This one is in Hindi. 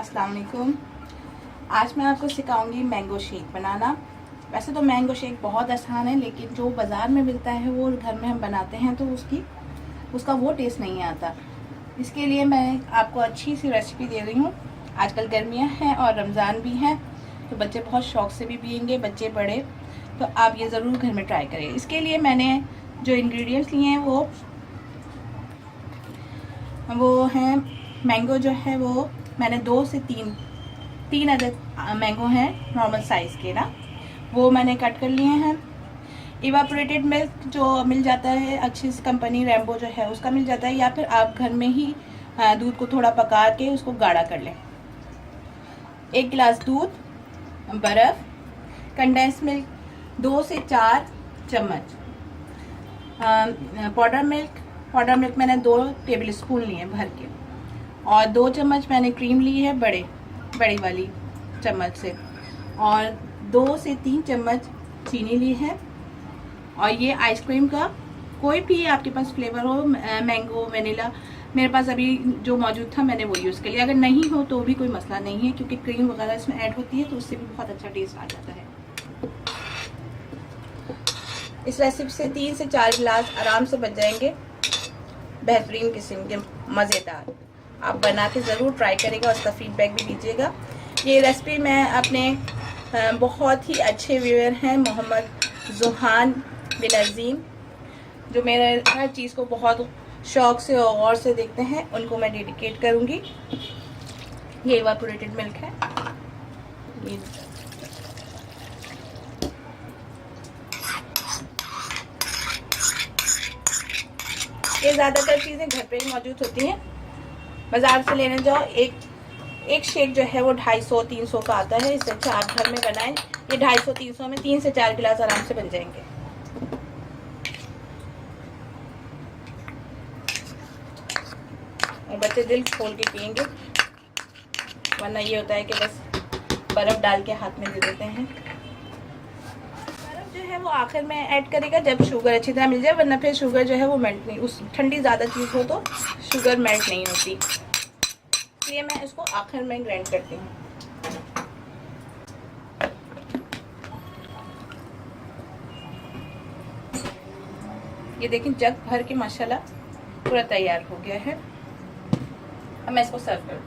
अस्सलाम वालेकुम। आज मैं आपको सिखाऊंगी मैंगो शेक बनाना। वैसे तो मैंगो शेक बहुत आसान है, लेकिन जो बाज़ार में मिलता है वो घर में हम बनाते हैं तो उसका वो टेस्ट नहीं आता। इसके लिए मैं आपको अच्छी सी रेसिपी दे रही हूँ। आजकल गर्मियाँ हैं और रमज़ान भी हैं, तो बच्चे बहुत शौक़ से भी पियेंगे, बच्चे बड़े। तो आप ये ज़रूर घर में ट्राई करें। इसके लिए मैंने जो इंग्रेडिएंट्स लिए हैं वो हैं मैंगो जो है वो मैंने 2 से 3 अदद मैंगो हैं नॉर्मल साइज़ के ना, वो मैंने कट कर लिए हैं। इवापोरेटेड मिल्क जो मिल जाता है अच्छी सी कंपनी रैम्बो जो है उसका मिल जाता है, या फिर आप घर में ही दूध को थोड़ा पका के उसको गाढ़ा कर लें। 1 गिलास दूध, बर्फ़, कंडेंस मिल्क 2 से 4 चम्मच, पाउडर मिल्क मैंने 2 टेबल स्पून लिए भर के, और 2 चम्मच मैंने क्रीम ली है बड़ी वाली चम्मच से, और 2 से 3 चम्मच चीनी ली है। और ये आइसक्रीम का कोई भी आपके पास फ्लेवर हो, मैंगो, वनीला, मेरे पास अभी जो मौजूद था मैंने वो यूज़ कर लिया। अगर नहीं हो तो भी कोई मसला नहीं है, क्योंकि क्रीम वगैरह इसमें ऐड होती है तो उससे भी बहुत अच्छा टेस्ट आ जाता है। इस रेसिपी से 3 से 4 गिलास आराम से बच जाएंगे, बेहतरीन किस्म के मज़ेदार। आप बना के ज़रूर ट्राई करेगा और उसका फीडबैक भी दीजिएगा। ये रेसिपी मैं अपने बहुत ही अच्छे व्यूअर हैं मोहम्मद जुहान बिन अजीम, जो मेरे हर चीज़ को बहुत शौक़ से और गौर से देखते हैं, उनको मैं डेडिकेट करूँगी। ये इवापोरेटेड मिल्क है, ये ज़्यादातर चीज़ें घर पे ही मौजूद होती हैं। बाज़ार से लेने जाओ, एक शेक जो है वो 250-300 का आता है। इससे अच्छा आप घर में बनाएं। ये 250-300 में 3 से 4 गिलास आराम से बन जाएंगे। और बच्चे दिल खोल के पियेंगे, वरना ये होता है कि बस बर्फ़ डाल के हाथ में दे देते हैं। बर्फ़ जो है वो आखिर में ऐड करेगा जब शुगर अच्छी तरह मिल जाए, वरना फिर शुगर जो है वो मेल्ट नहीं, उस ठंडी ज़्यादा चीज़ हो तो शुगर मेल्ट नहीं होती, इसलिए मैं इसको आखिर में ग्राइंड करती हूँ। ये देखिए जग भर के माशाल्लाह पूरा तैयार हो गया है। अब मैं इसको सर्व करूँ।